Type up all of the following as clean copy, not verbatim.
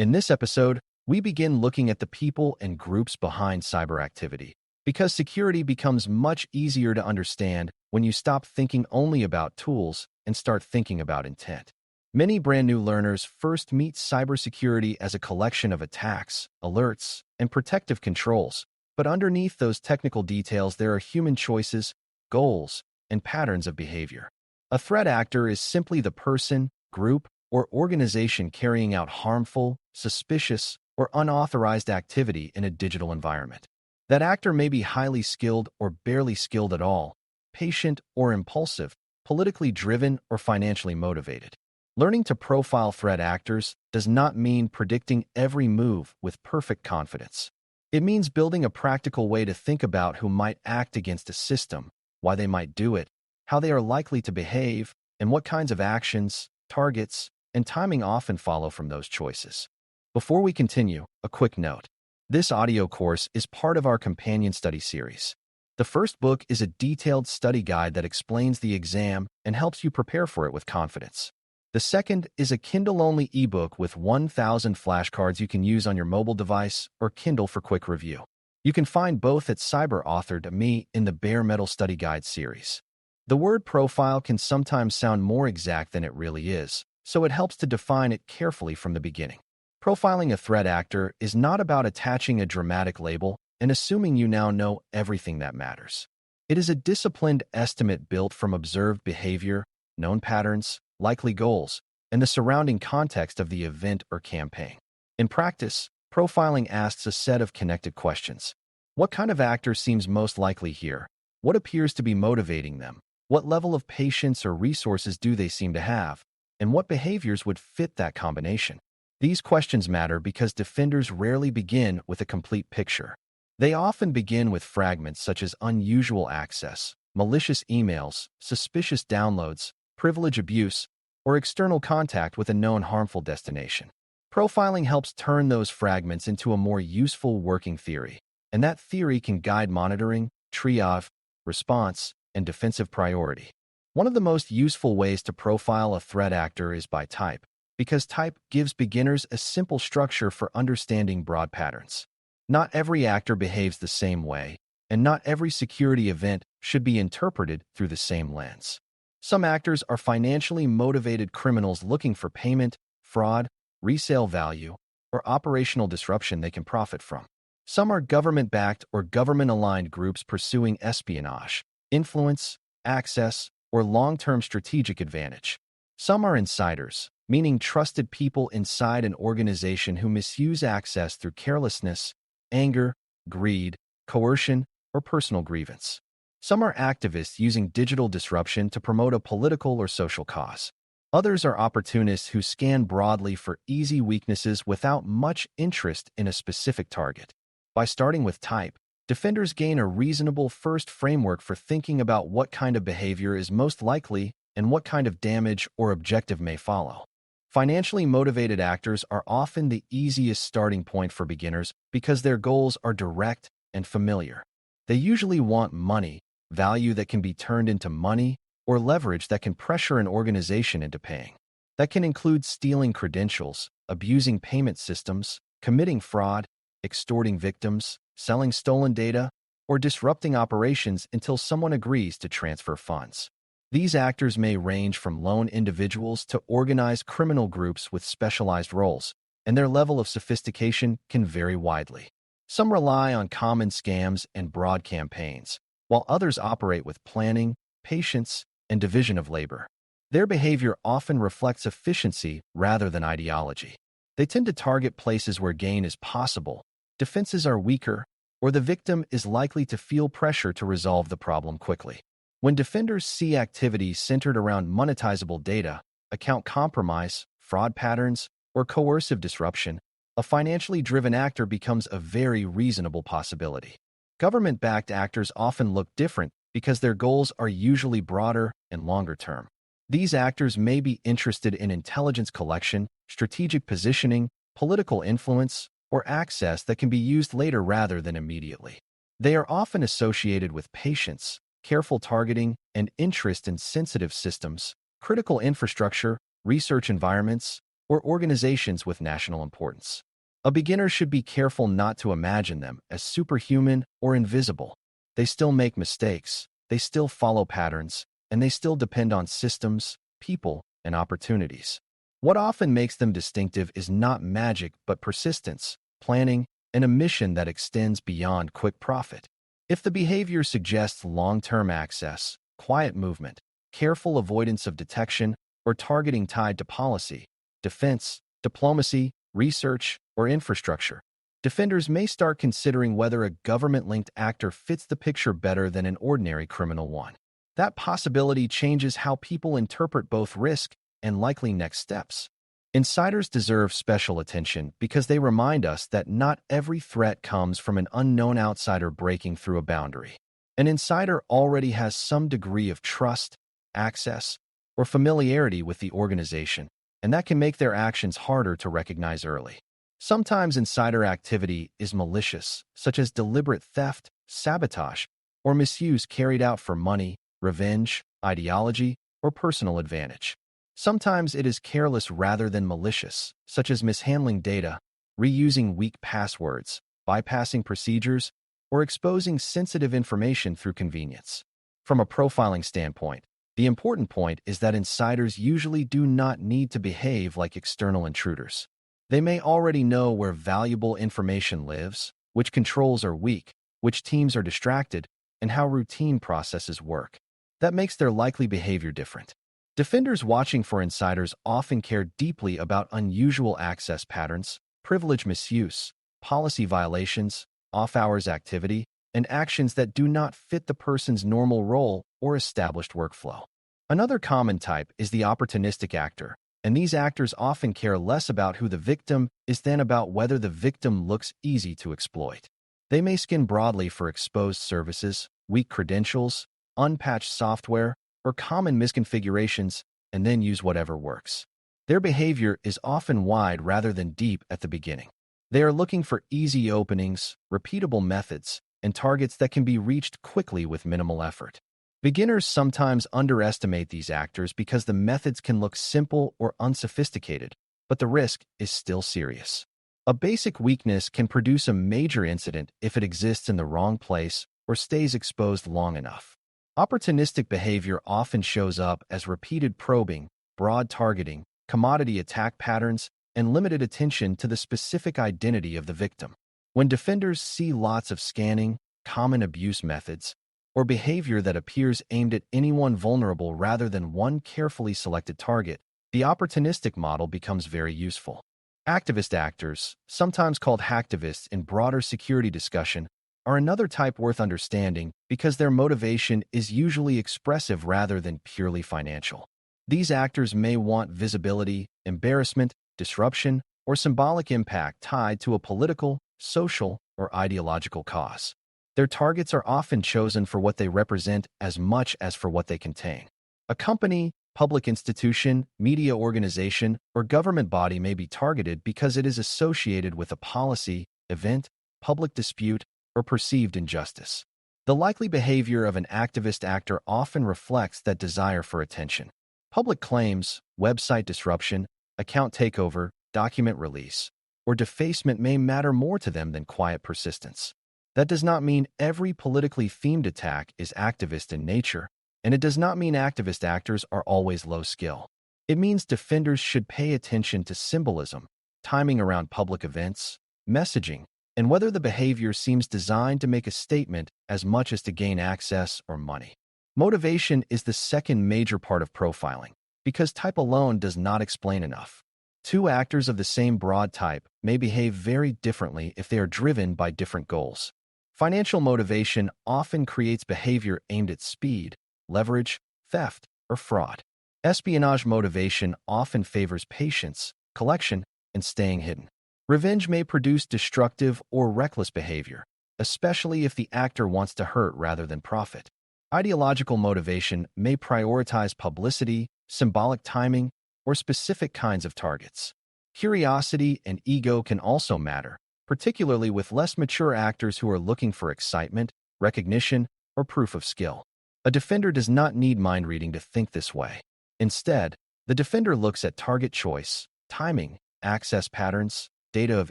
In this episode, we begin looking at the people and groups behind cyber activity, because security becomes much easier to understand when you stop thinking only about tools and start thinking about intent. Many brand new learners first meet cybersecurity as a collection of attacks, alerts, and protective controls, but underneath those technical details there are human choices, goals, and patterns of behavior. A threat actor is simply the person, group, or organization carrying out harmful, suspicious, or unauthorized activity in a digital environment. That actor may be highly skilled or barely skilled at all, patient or impulsive, politically driven or financially motivated. Learning to profile threat actors does not mean predicting every move with perfect confidence. It means building a practical way to think about who might act against a system, why they might do it, how they are likely to behave, and what kinds of actions, targets, and timing often follow from those choices. Before we continue, a quick note. This audio course is part of our companion study series. The first book is a detailed study guide that explains the exam and helps you prepare for it with confidence. The second is a Kindle-only ebook with 1,000 flashcards you can use on your mobile device or Kindle for quick review. You can find both at cyber-authored.me in the Bare Metal Study Guide series. The word profile can sometimes sound more exact than it really is, so it helps to define it carefully from the beginning. Profiling a threat actor is not about attaching a dramatic label and assuming you now know everything that matters. It is a disciplined estimate built from observed behavior, known patterns, likely goals, and the surrounding context of the event or campaign. In practice, profiling asks a set of connected questions. What kind of actor seems most likely here? What appears to be motivating them? What level of patience or resources do they seem to have? And what behaviors would fit that combination? These questions matter because defenders rarely begin with a complete picture. They often begin with fragments such as unusual access, malicious emails, suspicious downloads, privilege abuse, or external contact with a known harmful destination. Profiling helps turn those fragments into a more useful working theory, and that theory can guide monitoring, triage, response, and defensive priority. One of the most useful ways to profile a threat actor is by type, because type gives beginners a simple structure for understanding broad patterns. Not every actor behaves the same way, and not every security event should be interpreted through the same lens. Some actors are financially motivated criminals looking for payment, fraud, resale value, or operational disruption they can profit from. Some are government-backed or government-aligned groups pursuing espionage, influence, access, or long-term strategic advantage. Some are insiders, meaning trusted people inside an organization who misuse access through carelessness, anger, greed, coercion, or personal grievance. Some are activists using digital disruption to promote a political or social cause. Others are opportunists who scan broadly for easy weaknesses without much interest in a specific target. By starting with type, defenders gain a reasonable first framework for thinking about what kind of behavior is most likely and what kind of damage or objective may follow. Financially motivated actors are often the easiest starting point for beginners because their goals are direct and familiar. They usually want money, value that can be turned into money, or leverage that can pressure an organization into paying. That can include stealing credentials, abusing payment systems, committing fraud, extorting victims, selling stolen data, or disrupting operations until someone agrees to transfer funds. These actors may range from lone individuals to organized criminal groups with specialized roles, and their level of sophistication can vary widely. Some rely on common scams and broad campaigns, while others operate with planning, patience, and division of labor. Their behavior often reflects efficiency rather than ideology. They tend to target places where gain is possible, defenses are weaker, or the victim is likely to feel pressure to resolve the problem quickly. When defenders see activity centered around monetizable data, account compromise, fraud patterns, or coercive disruption, a financially driven actor becomes a very reasonable possibility. Government-backed actors often look different because their goals are usually broader and longer term. These actors may be interested in intelligence collection, strategic positioning, political influence, or access that can be used later rather than immediately. They are often associated with patience, careful targeting, and interest in sensitive systems, critical infrastructure, research environments, or organizations with national importance. A beginner should be careful not to imagine them as superhuman or invisible. They still make mistakes, they still follow patterns, and they still depend on systems, people, and opportunities. What often makes them distinctive is not magic but persistence, planning, and a mission that extends beyond quick profit. If the behavior suggests long-term access, quiet movement, careful avoidance of detection, or targeting tied to policy, defense, diplomacy, research, or infrastructure, defenders may start considering whether a government-linked actor fits the picture better than an ordinary criminal one. That possibility changes how people interpret both risk and likely next steps. Insiders deserve special attention because they remind us that not every threat comes from an unknown outsider breaking through a boundary. An insider already has some degree of trust, access, or familiarity with the organization, and that can make their actions harder to recognize early. Sometimes insider activity is malicious, such as deliberate theft, sabotage, or misuse carried out for money, revenge, ideology, or personal advantage. Sometimes it is careless rather than malicious, such as mishandling data, reusing weak passwords, bypassing procedures, or exposing sensitive information through convenience. From a profiling standpoint, the important point is that insiders usually do not need to behave like external intruders. They may already know where valuable information lives, which controls are weak, which teams are distracted, and how routine processes work. That makes their likely behavior different. Defenders watching for insiders often care deeply about unusual access patterns, privilege misuse, policy violations, off-hours activity, and actions that do not fit the person's normal role or established workflow. Another common type is the opportunistic actor, and these actors often care less about who the victim is than about whether the victim looks easy to exploit. They may skin broadly for exposed services, weak credentials, unpatched software, or common misconfigurations, and then use whatever works. Their behavior is often wide rather than deep at the beginning. They are looking for easy openings, repeatable methods, and targets that can be reached quickly with minimal effort. Beginners sometimes underestimate these actors because the methods can look simple or unsophisticated, but the risk is still serious. A basic weakness can produce a major incident if it exists in the wrong place or stays exposed long enough. Opportunistic behavior often shows up as repeated probing, broad targeting, commodity attack patterns, and limited attention to the specific identity of the victim. When defenders see lots of scanning, common abuse methods, or behavior that appears aimed at anyone vulnerable rather than one carefully selected target, the opportunistic model becomes very useful. Activist actors, sometimes called hacktivists in broader security discussion, are another type worth understanding because their motivation is usually expressive rather than purely financial. These actors may want visibility, embarrassment, disruption, or symbolic impact tied to a political, social, or ideological cause. Their targets are often chosen for what they represent as much as for what they contain. A company, public institution, media organization, or government body may be targeted because it is associated with a policy, event, public dispute, or perceived injustice. The likely behavior of an activist actor often reflects that desire for attention. Public claims, website disruption, account takeover, document release, or defacement may matter more to them than quiet persistence. That does not mean every politically themed attack is activist in nature, and it does not mean activist actors are always low skill. It means defenders should pay attention to symbolism, timing around public events, messaging, and whether the behavior seems designed to make a statement as much as to gain access or money. Motivation is the second major part of profiling, because type alone does not explain enough. Two actors of the same broad type may behave very differently if they are driven by different goals. Financial motivation often creates behavior aimed at speed, leverage, theft, or fraud. Espionage motivation often favors patience, collection, and staying hidden. Revenge may produce destructive or reckless behavior, especially if the actor wants to hurt rather than profit. Ideological motivation may prioritize publicity, symbolic timing, or specific kinds of targets. Curiosity and ego can also matter, particularly with less mature actors who are looking for excitement, recognition, or proof of skill. A defender does not need mind reading to think this way. Instead, the defender looks at target choice, timing, access patterns, data of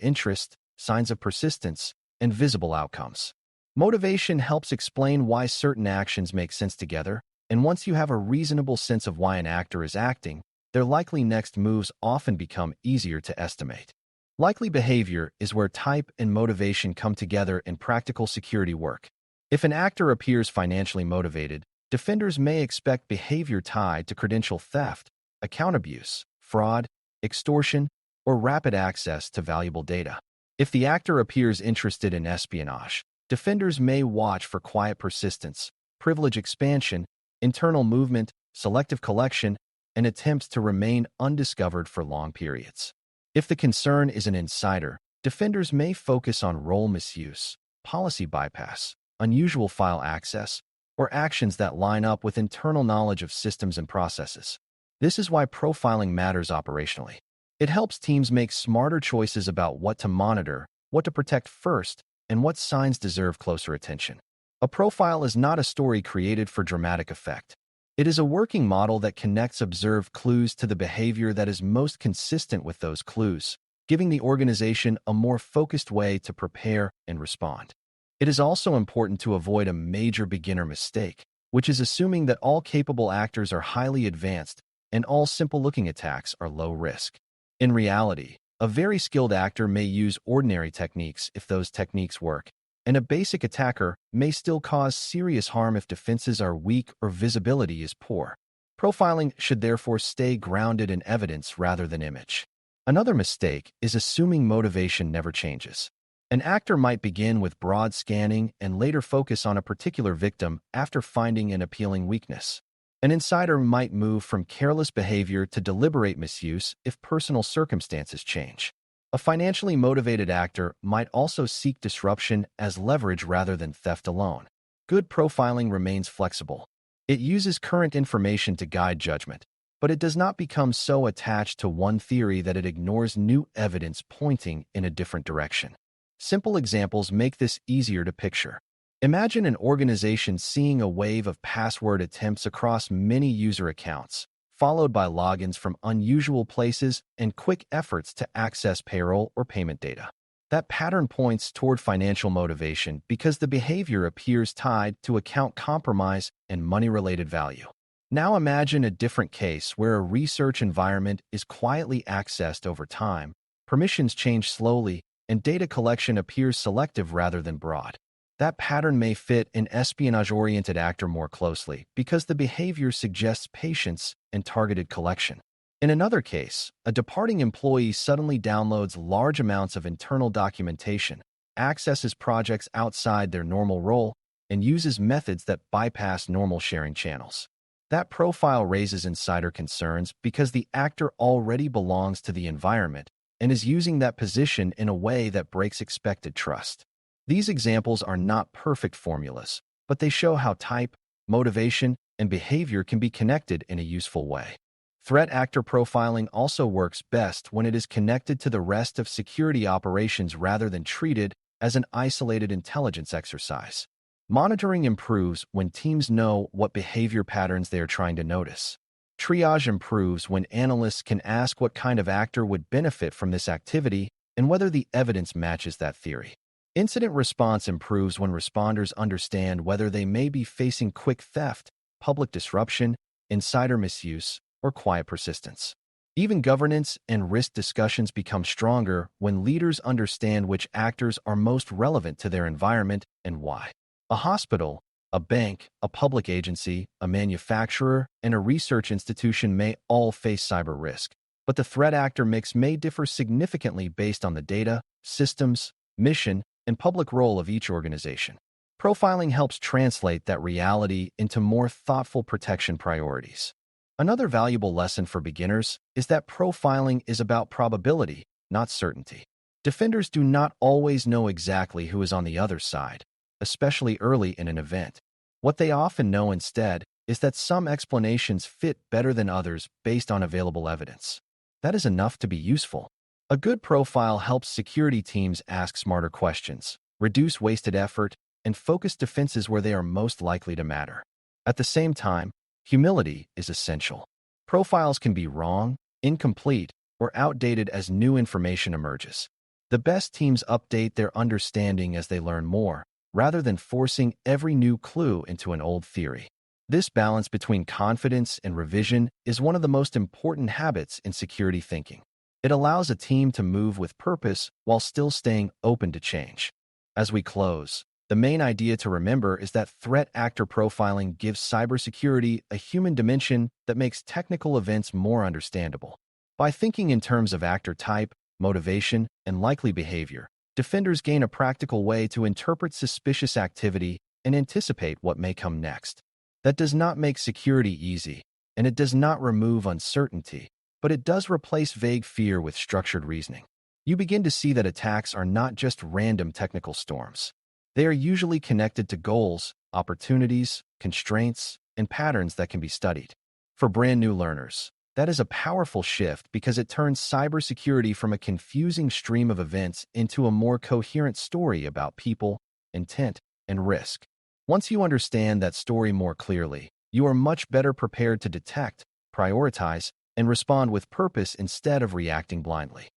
interest, signs of persistence, and visible outcomes. Motivation helps explain why certain actions make sense together, and once you have a reasonable sense of why an actor is acting, their likely next moves often become easier to estimate. Likely behavior is where type and motivation come together in practical security work. If an actor appears financially motivated, defenders may expect behavior tied to credential theft, account abuse, fraud, extortion, or rapid access to valuable data. If the actor appears interested in espionage, defenders may watch for quiet persistence, privilege expansion, internal movement, selective collection, and attempts to remain undiscovered for long periods. If the concern is an insider, defenders may focus on role misuse, policy bypass, unusual file access, or actions that line up with internal knowledge of systems and processes. This is why profiling matters operationally. It helps teams make smarter choices about what to monitor, what to protect first, and what signs deserve closer attention. A profile is not a story created for dramatic effect. It is a working model that connects observed clues to the behavior that is most consistent with those clues, giving the organization a more focused way to prepare and respond. It is also important to avoid a major beginner mistake, which is assuming that all capable actors are highly advanced and all simple-looking attacks are low risk. In reality, a very skilled actor may use ordinary techniques if those techniques work, and a basic attacker may still cause serious harm if defenses are weak or visibility is poor. Profiling should therefore stay grounded in evidence rather than image. Another mistake is assuming motivation never changes. An actor might begin with broad scanning and later focus on a particular victim after finding an appealing weakness. An insider might move from careless behavior to deliberate misuse if personal circumstances change. A financially motivated actor might also seek disruption as leverage rather than theft alone. Good profiling remains flexible. It uses current information to guide judgment, but it does not become so attached to one theory that it ignores new evidence pointing in a different direction. Simple examples make this easier to picture. Imagine an organization seeing a wave of password attempts across many user accounts, followed by logins from unusual places and quick efforts to access payroll or payment data. That pattern points toward financial motivation because the behavior appears tied to account compromise and money-related value. Now imagine a different case where a research environment is quietly accessed over time, permissions change slowly, and data collection appears selective rather than broad. That pattern may fit an espionage-oriented actor more closely because the behavior suggests patience and targeted collection. In another case, a departing employee suddenly downloads large amounts of internal documentation, accesses projects outside their normal role, and uses methods that bypass normal sharing channels. That profile raises insider concerns because the actor already belongs to the environment and is using that position in a way that breaks expected trust. These examples are not perfect formulas, but they show how type, motivation, and behavior can be connected in a useful way. Threat actor profiling also works best when it is connected to the rest of security operations rather than treated as an isolated intelligence exercise. Monitoring improves when teams know what behavior patterns they are trying to notice. Triage improves when analysts can ask what kind of actor would benefit from this activity and whether the evidence matches that theory. Incident response improves when responders understand whether they may be facing quick theft, public disruption, insider misuse, or quiet persistence. Even governance and risk discussions become stronger when leaders understand which actors are most relevant to their environment and why. A hospital, a bank, a public agency, a manufacturer, and a research institution may all face cyber risk, but the threat actor mix may differ significantly based on the data, systems, mission, and public role of each organization. Profiling helps translate that reality into more thoughtful protection priorities. Another valuable lesson for beginners is that profiling is about probability, not certainty. Defenders do not always know exactly who is on the other side, especially early in an event. What they often know instead is that some explanations fit better than others based on available evidence. That is enough to be useful. A good profile helps security teams ask smarter questions, reduce wasted effort, and focus defenses where they are most likely to matter. At the same time, humility is essential. Profiles can be wrong, incomplete, or outdated as new information emerges. The best teams update their understanding as they learn more, rather than forcing every new clue into an old theory. This balance between confidence and revision is one of the most important habits in security thinking. It allows a team to move with purpose while still staying open to change. As we close, the main idea to remember is that threat actor profiling gives cybersecurity a human dimension that makes technical events more understandable. By thinking in terms of actor type, motivation, and likely behavior, defenders gain a practical way to interpret suspicious activity and anticipate what may come next. That does not make security easy, and it does not remove uncertainty, but it does replace vague fear with structured reasoning. You begin to see that attacks are not just random technical storms. They are usually connected to goals, opportunities, constraints, and patterns that can be studied. For brand new learners, that is a powerful shift because it turns cybersecurity from a confusing stream of events into a more coherent story about people, intent, and risk. Once you understand that story more clearly, you are much better prepared to detect, prioritize, and respond with purpose instead of reacting blindly.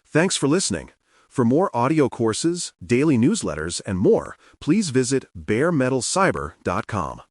Thanks for listening. For more audio courses, daily newsletters, and more, please visit baremetalcyber.com.